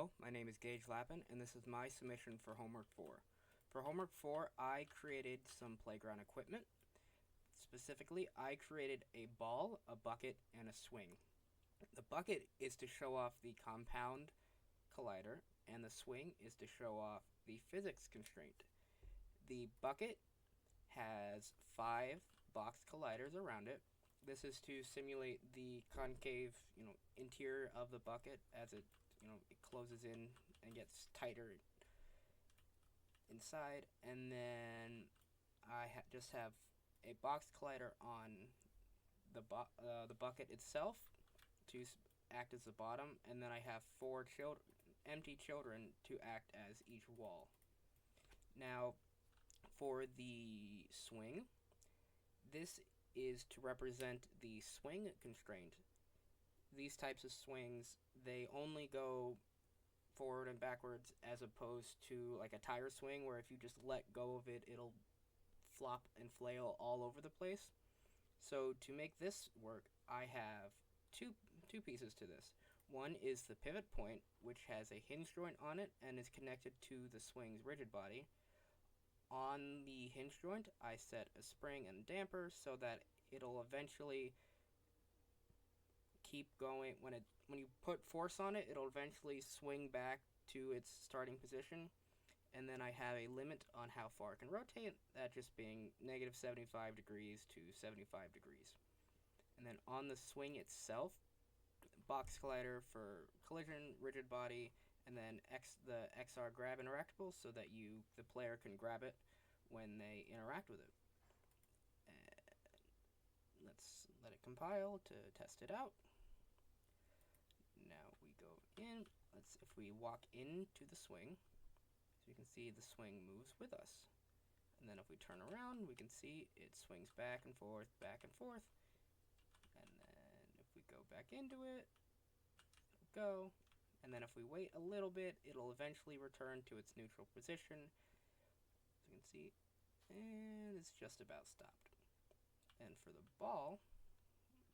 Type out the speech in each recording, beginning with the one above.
Hello, my name is Gage Lappin, and this is my submission for Homework 4. For Homework 4, I created some playground equipment. Specifically, I created a ball, a bucket, and a swing. The bucket is to show off the compound collider, and the swing is to show off the physics constraint. The bucket has 5 box colliders around it. This is to simulate the concave, interior of the bucket as it closes in and gets tighter inside. And then I just have a box collider on the bucket itself to act as the bottom, and then I have 4 empty children to act as each wall. Now, for the swing, this is to represent the swing constraint. These types of swings, they only go forward and backwards, as opposed to like a tire swing where if you just let go of it, it'll flop and flail all over the place. So to make this work, I have two pieces to this. One is the pivot point, which has a hinge joint on it and is connected to the swing's rigid body. On the hinge joint, I set a spring and damper so that it'll eventually keep going. When you put force on it, it'll eventually swing back to its starting position. And then I have a limit on how far it can rotate, that just being negative 75 degrees to 75 degrees. And then on the swing itself, box collider for collision, rigid body, and then the XR grab interactable so that the player can grab it when they interact with it. And let's let it compile to test it out. Now we go in. If we walk into the swing, so you can see the swing moves with us. And then if we turn around, we can see it swings back and forth, and then if we go back into it, it'll go. And then if we wait a little bit, it'll eventually return to its neutral position. As you can see, and it's just about stopped. And for the ball,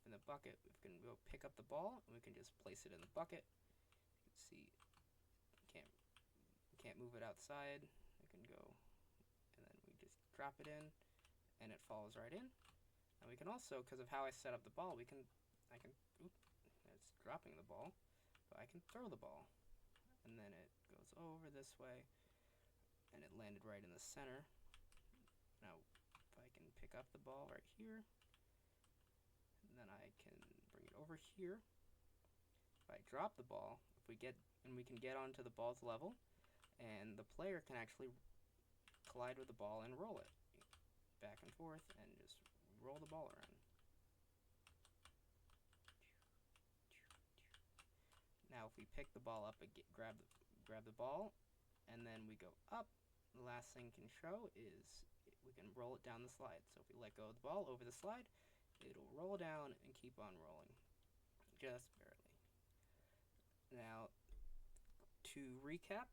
in the bucket, we can go pick up the ball, and we can just place it in the bucket. You can see, can't move it outside. It can go, and then we just drop it in, and it falls right in. And we can also, because of how I set up the ball, it's dropping the ball, but I can throw the ball, and then it goes over this way, and it landed right in the center. Now, if I can pick up the ball right here, and then I can bring it over here. If I drop the ball, we can get onto the ball's level, and the player can actually collide with the ball and roll it back and forth, and just roll the ball around. Now, if we pick the ball up and grab the ball, and then we go up, the last thing can show is we can roll it down the slide. So if we let go of the ball over the slide, it'll roll down and keep on rolling, just barely. Now, to recap,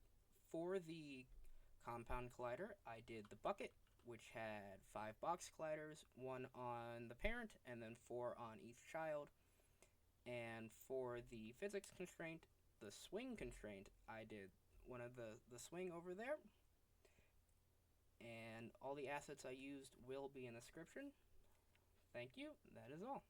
for the compound collider, I did the bucket, which had 5 box colliders, 1 on the parent, and then 4 on each child. And for the physics constraint, the swing constraint, I did one of the swing over there. And all the assets I used will be in the description. Thank you. That is all.